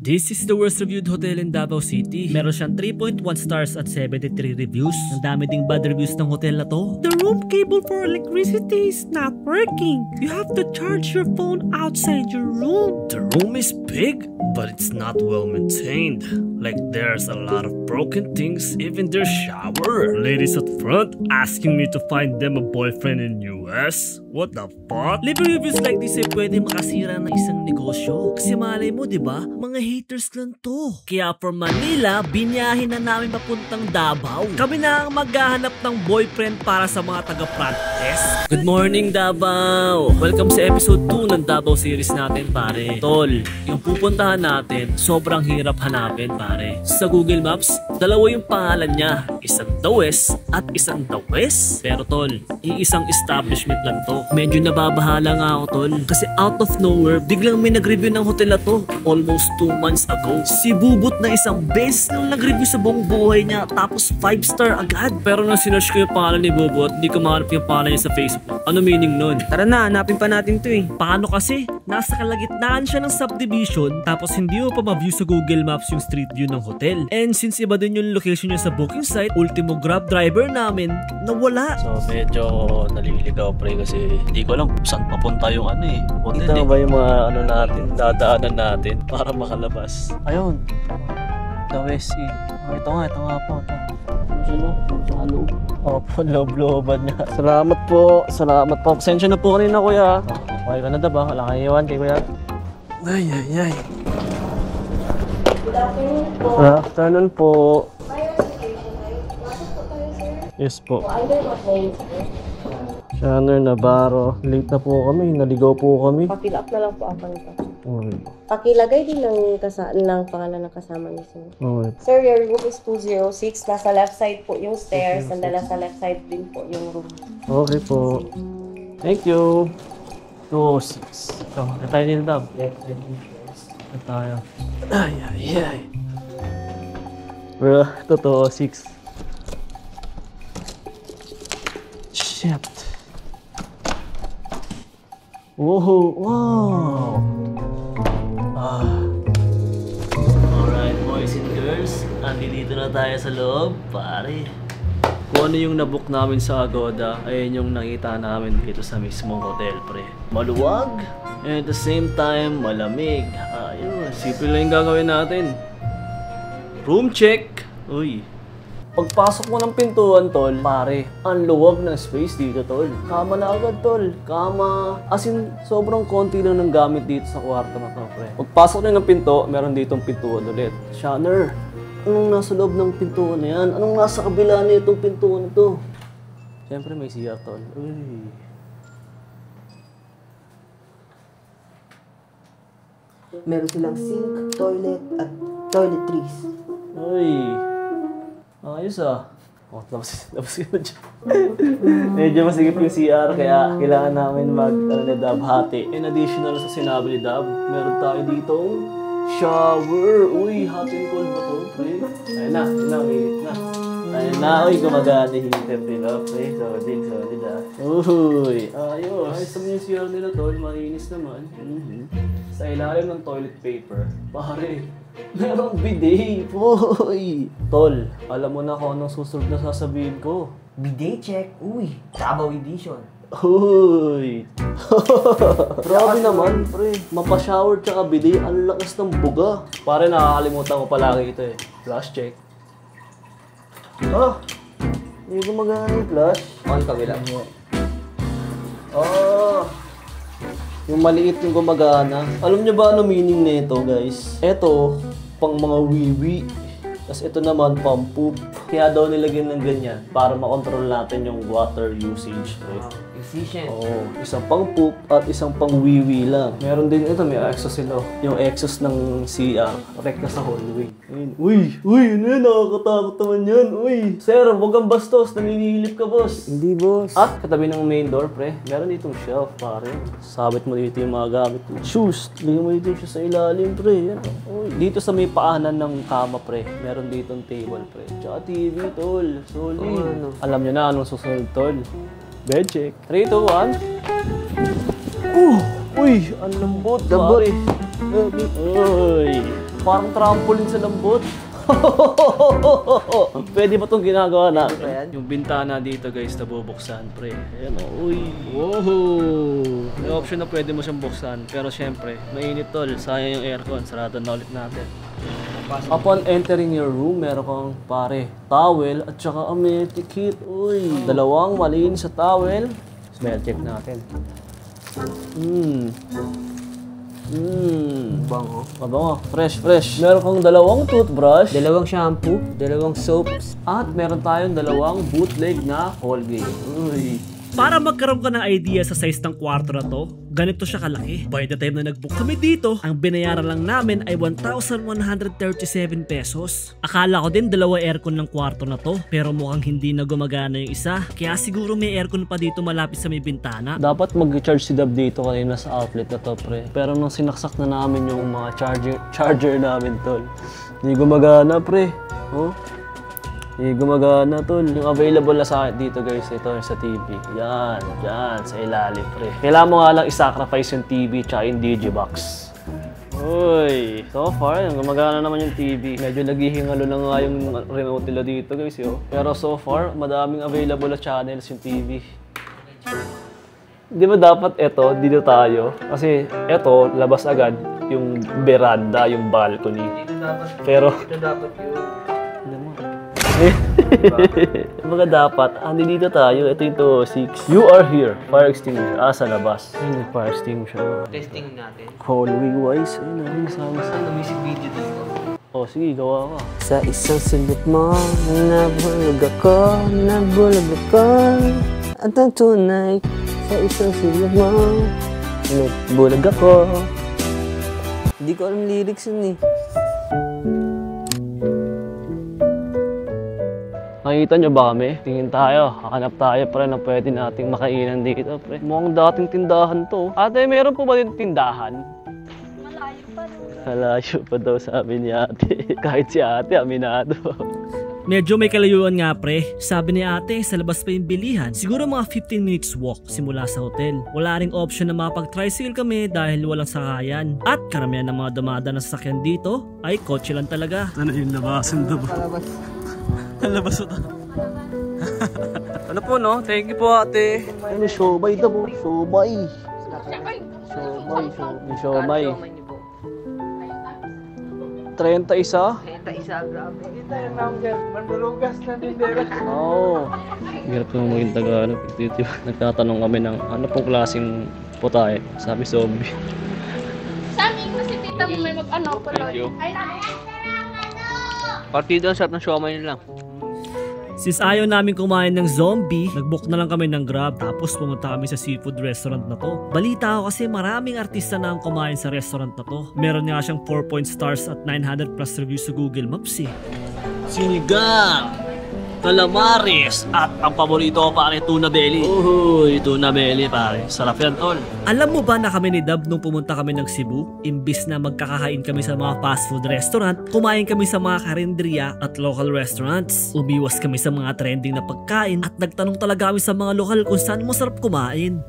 This is the worst reviewed hotel in Davao City. Meron siyang 3.1 stars at 73 reviews. Ang dami ding bad reviews ng hotel na to. The room cable for electricity is not working. You have to charge your phone outside your room. The room is big, but it's not well maintained. Like there's a lot of broken things, even their shower. Ladies at front asking me to find them a boyfriend in US? What the fuck? Libre reviews like this ay pwede makasira ng isang negosyo. Kasi malay mo, diba? Mga haters lang to. Kaya from Manila, binyahin na namin papuntang Davao. Kami na ang maghahanap ng boyfriend para sa mga taga-front desk. Good morning, Davao! Welcome sa episode 2 ng Davao series natin, pare. Tol, yung pupuntahan natin, sobrang hirap hanapin, pare. Sa Google Maps, dalawa yung pangalan niya. Isang The West at isang The West. Pero tol, iisang establishment lang to. Medyo nababahala nga ako, tol. Kasi out of nowhere, biglang may nag-review ng hotel na to. Almost 2 months ago. Si Bubot na isang beses nang nag-review sa buong buhay niya. Tapos 5-star agad. Pero nang sinerch ko yung pangalan ni Bubot, hindi ko mahanap yung pangalan niya sa Facebook. Ano meaning nun? Tara na, hanapin pa natin to eh. Paano kasi? Nasa kalagitnaan siya ng subdivision, tapos hindi mo pa ma-view sa Google Maps yung street view ng hotel. And since iba din yung location niya sa booking site, ultimo Grab driver namin, nawala. So medyo naliligaw pre kasi hindi ko alam kung saan papunta yung hotel. Ito ba yung mga natin, dadaanan natin para makalabas? Ayun, The West Inn. Ito nga po. Opo, loob-looban niya. Salamat po. Pasensya na po kanina, kuya. Okay ka na ba? Wala kang iwan kay kuya. Ay. Good afternoon po. Good afternoon po. May reservation kayo. Masok po tayo, sir. Yes po. Under what name, sir? Shanner Navarro. Late na po kami. Naligaw po kami. Pa-fill up na lang po ako nito. Okay. Pakilagay din ng pangalan ng kasama niyo, sir. Okay. Sir, your room is 206. Nasa left side po yung stairs. And nasa left side din po yung room. Okay po. Thank you. 206. So, tayo din dab. Tayo. Ay. Bro, totoo, 6. Shit. Wow. Alright, boys and girls. Andito na tayo sa loob, pare. Kung ano yung nabook namin sa Agoda, ayun yung nakita namin dito sa mismong hotel, pre. Maluwag, and at the same time, malamig. Ayun, simple lang yung gagawin natin. Room check! Uy. Pagpasok mo ng pintuan, tol, pare, ang luwag ng space dito, tol. Kama na agad, tol. Kama. As in, sobrang konti lang ng gamit dito sa kwarto na to, pre. Pagpasok na ng pinto, meron ditong pintuan ulit. Shanner, anong nasa loob ng pintuan na yan? Anong nasa kabila na itong pintuan na to? Siyempre may CR, tol. Uy. Meron silang sink, toilet, at toiletries. Uy. Ayos ah. Oh, tapos ka na dyan. Medyo masigip yung CR, kaya kailangan namin mag-hati. In additional sa sinabi ni Dab, meron tayo ditong shower. Uy, hot and cold ba to, pre? Ayun na, uy, gumagana yung heater nila, pre. Solid ah. Uy, ayos. Ayos naman yung CR nila, tol. Malinis naman. Sa ilalim ng toilet paper, pare, merong bidet. Uy! Tol, alam mo na kung anong susunod na sasabihin ko. Bidet check. Uy, Davao edition. Uy! Grabe naman, pre. Mapa-shower tsaka bidet, ang lakas ng buga. Pare, nakakalimutan ko palagi ito eh. Flash check. Hindi gumagana yung flash. On kabila mo. Yung maliit yung gumagana. Alam niyo ba ano meaning nito, guys? Ito, pang mga wiwi. Tapos ito naman, pang poop. Kaya daw nilagyan ng ganyan para makontrol natin yung water usage. Efficient. Oo, isang pang poop at isang pang wiwi lang. Meron din ito, may exhaust sila. Yung exhaust ng CR, rekta sa hallway. Ayun. Uy, ano yan? Nakakatakot naman yan. Uy, sir, huwag kang bastos. Naninihilip ka, boss. Hindi, boss. At katabi ng main door, pre, meron ditong shelf, pare. Sabit mo dito yung mga gamit mo. Shoes, lagyan mo dito siya sa ilalim, pre. Yan. Uy. Dito sa may paanan ng kama, pre, meron ditong table, pre. Tsaka TV, tol. Solid. Alam nyo na anong susunod, tol. Bed check. 3, 2, 1. Uy! Ang lambot, pare. Uy! Parang trampoline sa lambot. Pwede ba itong ginagawa natin? Yung bintana dito guys, nabubuksan pre. Ayan o, uy. Wow. May option na pwede mo siyang buksan. Pero syempre, mainit tol. Sayang yung aircon. Sarado na ulit natin. Upon entering your room, meron kang pare, towel at saka amenity kit. Uy, dalawang malinis sa towel. Smell check natin. Bango. Mabango. Fresh, fresh. Meron kang dalawang toothbrush. Dalawang shampoo, dalawang soaps. At meron tayong dalawang bootleg na Colgate. Uy. Para magkaroon ka ng idea sa size ng kwarto na to, ganito siya kalaki. By the time na nag-book kami dito, ang binayaran lang namin ay 1,137 pesos. Akala ko din dalawa aircon ng kwarto na to, pero mukhang hindi na gumagana yung isa. Kaya siguro may aircon pa dito malapit sa may bintana. Dapat mag-charge si Dab dito kanina sa outlet na to, pre. Pero nung sinaksak na namin yung mga charger namin, tol, hindi gumagana, pre. Oh? Hindi gumagana, tol. Yung available na sa akin dito, guys, ito sa TV. Yan, dyan, sa ilalim, pre. Kailangan mo nga lang isacrifice yung TV tsaka yung Digibox. Uy, so far, gumagana naman yung TV. Medyo naghihingalo na nga yung remote nila dito, guys, yo. Pero so far, madaming available na channels yung TV. Di ba dapat ito, dito tayo? Kasi ito, labas agad yung veranda, yung balcony. Pero, Ito dapat yun. mga dapat, dito tayo, ito yung 206. You are here, fire extinguisher. Sa labas. Ayun yung fire extinguisher. Testing natin. Hallway wise, ayun na, sama. Ano, music video dito? Sige, gawa ka. Sa isang sulit mo, nabulog ako. At ang tunay, sa isang sulit mo, nabulog ako. Hindi ko alam lyrics yun eh. Nakita nyo ba kami? Tingin tayo, hahanap tayo pre na pwede nating makainan dito pre. Mukhang dating tindahan to. Ate, meron po ba din tindahan? Malayo pa daw. Malayo pa daw sabi ni ate. Kahit si ate, aminado. Medyo may kalayuan nga pre. Sabi ni ate, sa labas pa yung bilihan. Siguro mga 15 minutes walk simula sa hotel. Wala ring option na makapag-tricycle kami dahil walang sakayan. At karamihan ng mga dumada na sasakyan dito ay kotse lang talaga. Ano yung labasan daw? Labas ito. Ano po no? Thank you po ate. Ano siomay daw po? Siomay. Siomay. 31? 31, grabe. Kita yung number, mandulugas na din dito. Oo. Hirap naman maging Tagalog. Nagtatanong kami ng ano pong klaseng putahe. Sabi zombie. Sa amin kasi tita mo may mag-ano pala. Partido ang sarap ng siomay nila. Since ayaw namin kumain ng zombie, nagbook na lang kami ng Grab tapos pumunta kami sa seafood restaurant na to. Balita ko kasi maraming artista na ang kumain sa restaurant na to. Meron nga siyang 4 stars at 900 plus reviews sa Google Maps eh. Sinigang, calamares, at ang paborito ko pare, tuna belly. Uy, tuna belly pare. Sarap yan tol. Alam mo ba na kami ni Dab nung pumunta kami ng Cebu, imbis na magkakahain kami sa mga fast food restaurant, kumain kami sa mga karinderiya at local restaurants. Umiwas kami sa mga trending na pagkain at nagtanong talaga kami sa mga lokal kung saan masarap kumain.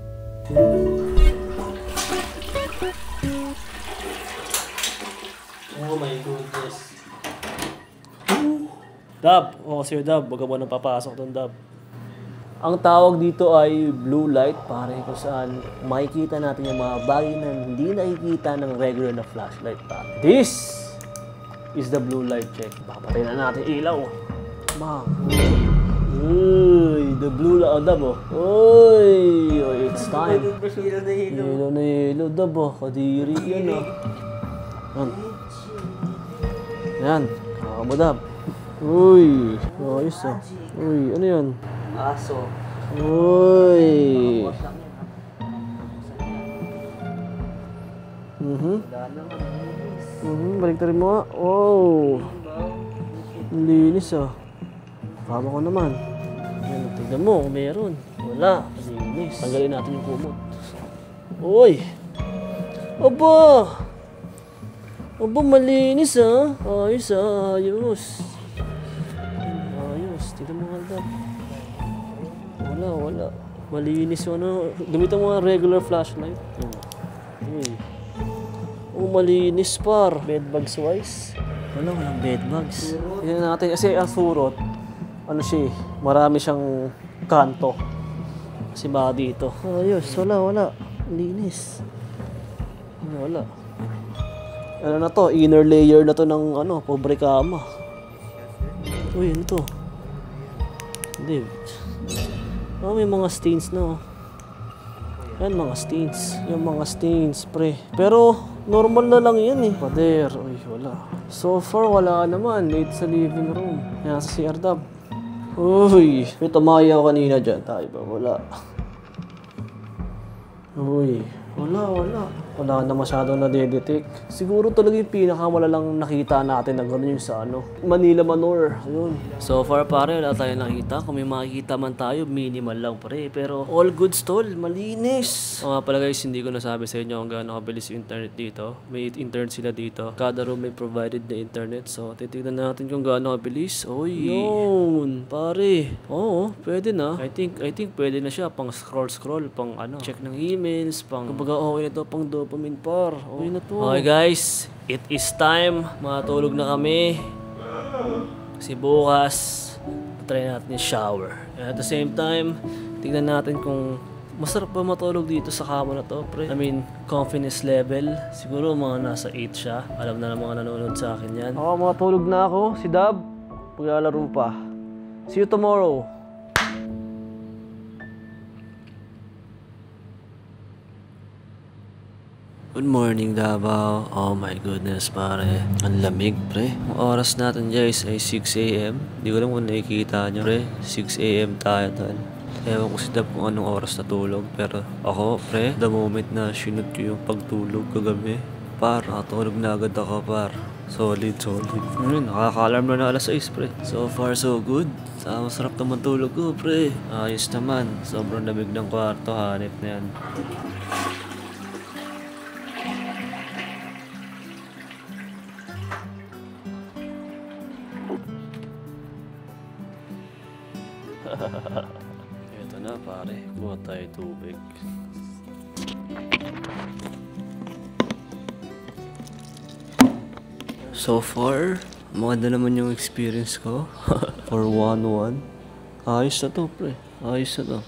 Oh my goodness. Dab, Sir Dab, wag ka mo nang papasok doon, Dab. Ang tawag dito ay blue light, pare, kung saan makikita natin yung mga bagay na hindi nakikita ng regular na flashlight, pare. This is the blue light check. Papatay na natin ilaw. Bang. Uy, the blue light, Dab, oh. Uy, it's time. Hilo na hilo, Dab, oh. Kadiri yan, oh. Yan. Yan, kakamo, Dab. Uy, ayos ah. Uy, ano yan? Aso. Uy. Baliktarin mo nga. Wow. Ang linis ah. Kama ko naman. Yan, tignan mo kung meron. Wala. Linis. Tanggalin natin yung kumot. Uy. Aba. Aba, malinis ah. Ayos ah, ayos. Tignan mo nga, Dab. Wala. Malinis yung ano. Gamitan mo nga regular flashlight. Uy. Oh, malinis par. Bedbugs wise. Walang bedbugs. Tignan natin kasi ang furot, ano siya, marami siyang kanto. Kasi baka dito. Ayos, wala. Linis. Wala. Ano na to? Inner layer na to ng pobre kama. Uy, ano to? Hindi. Oh, may mga stains na. Yan, mga stains. Yung mga stains, pre. Pero, normal na lang yan eh. Pader. Uy, wala. So far, wala naman. Late sa living room. Yan, sa CR dab. Uy, may tumaya ako kanina dyan. Tayo ba? Wala. Uy, wala. Wala na masyadong nadedetect. Siguro talaga yung pinakamalalang nakita natin na gano'n yung sa Manila Manor. Ayun. So far pare, wala tayong nakita. Kung may makikita man tayo, minimal lang pare. Pero all goods tol, malinis. Nga pala guys, hindi ko nasabi sa inyo kung gaano kabilis yung internet dito. May internet sila dito. Kada room may provided na internet. So titignan natin kung gaano kabilis. Oy, yun, pare. Oo, pwede na. I think pwede na siya pang scroll, pang check ng emails, pang kumbaga okay na to, pang dopamine par. Okay na to. Okay guys, it is time. Matulog na kami. Kasi bukas, try natin yung shower. And at the same time, tignan natin kung masarap ba matulog dito sa kama na to, pre. I mean, confidence level. Siguro mga nasa 8 siya. Alam na ng mga nanonood sa akin yan. Oo, matulog na ako. Si Dab, paglalaro pa. See you tomorrow. Good morning, Davao. Oh my goodness, pare. Ang lamig, pre. Ang oras natin, guys, ay 6 AM. Hindi ko lang kung nakikita nyo, pre. 6 AM tayo, tol. Ewan ko si Dab kung anong oras natulog. Pero ako, pre, the moment na sinut ko yung pagtulog kagabi, par, nakatulog na agad ako, par. Solid. Nakaka-alarm na alas 6, pre. So far, so good. Masarap naman tulog ko, pre. Ayos naman. Sobrang lamig ng kwarto. Hanip na yan. Ito na pare, kuha tayo tubig. So far, maganda naman yung experience ko. For 1-1. Ayos na to, pre. Ayos na to.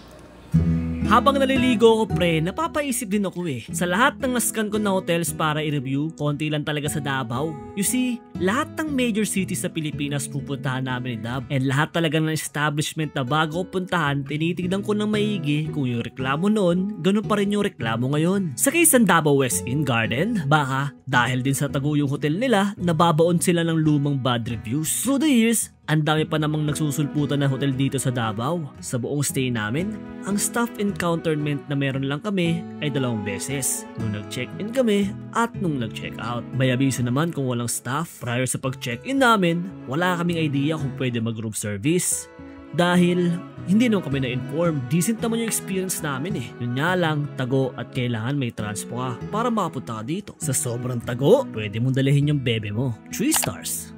Habang naliligo ko pre, napapaisip din ako sa lahat ng nascan ko na hotels para i-review, konti lang talaga sa Davao. You see, lahat ng major cities sa Pilipinas pupuntahan namin ni Dab. And lahat talaga ng establishment na bago ko puntahan, tinitignan ko ng maigi kung yung reklamo noon, ganun pa rin yung reklamo ngayon. Sa case ng Davao West Inn Garden, baka dahil din sa tago yung hotel nila, nababaon sila ng lumang bad reviews. Through the years, ang dami pa namang nagsusulputan na hotel dito sa Davao. Sa buong stay namin, ang staff encounterment na meron lang kami ay 2 beses. Nung nag-check-in kami at nung nag-check-out. May abiso naman kung walang staff. Prior sa pag-check-in namin, wala kaming idea kung pwede mag-room service. Dahil hindi naman kami na-inform. Decent naman yung experience namin Yun nga lang, tago at kailangan may transpo ka para makapunta ka dito. Sa sobrang tago, pwede mong dalahin yung bebe mo. 3 stars.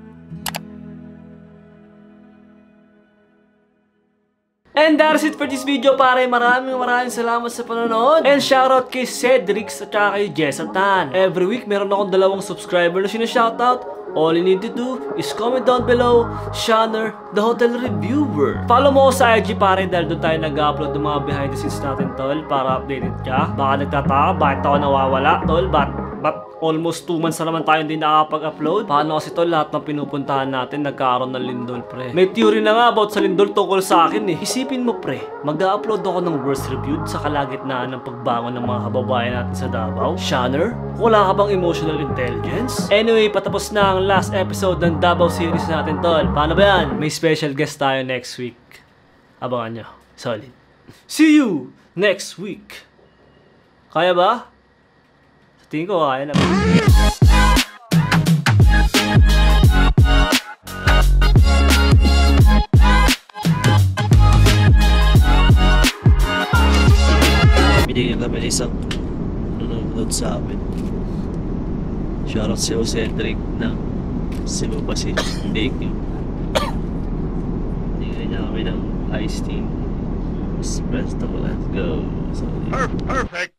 And that's it for this video, pare. Maraming salamat sa panonood. And shoutout kay Cedric at saka kay Jessatan. Every week, meron akong 2 subscriber na sinashoutout. All you need to do is comment down below, Shanner, the hotel reviewer. Follow mo ako sa IG, pare, dahil doon tayo nag-upload ng mga behind the scenes natin, tol, para updated ka. Baka nagtataka, bakit ako nawawala, tol? But almost 2 months na naman tayo hindi nakakapag-upload. Paano kasi tol, lahat ng pinupuntahan natin nagkaroon ng lindol, pre. May theory na nga about sa lindol tungkol sa akin Isipin mo, pre, mag-upload ako ng worst reviewed sa kalagitnaan ng pagbangon ng mga kababayan natin sa Davao. Shanner, wala ka bang emotional intelligence? Anyway, patapos na ang last episode ng Davao series natin, tol. Paano ba yan? May special guest tayo next week. Abangan nyo. Solid. See you next week. Kaya ba? Tingin ko kaya na. Binigyan kami isang nanonood sa amin. Shoutout si Cedric na Cebu pa si Thank you. Binigyan niya kami ng iced tea. Espresso, let's go. Perfect!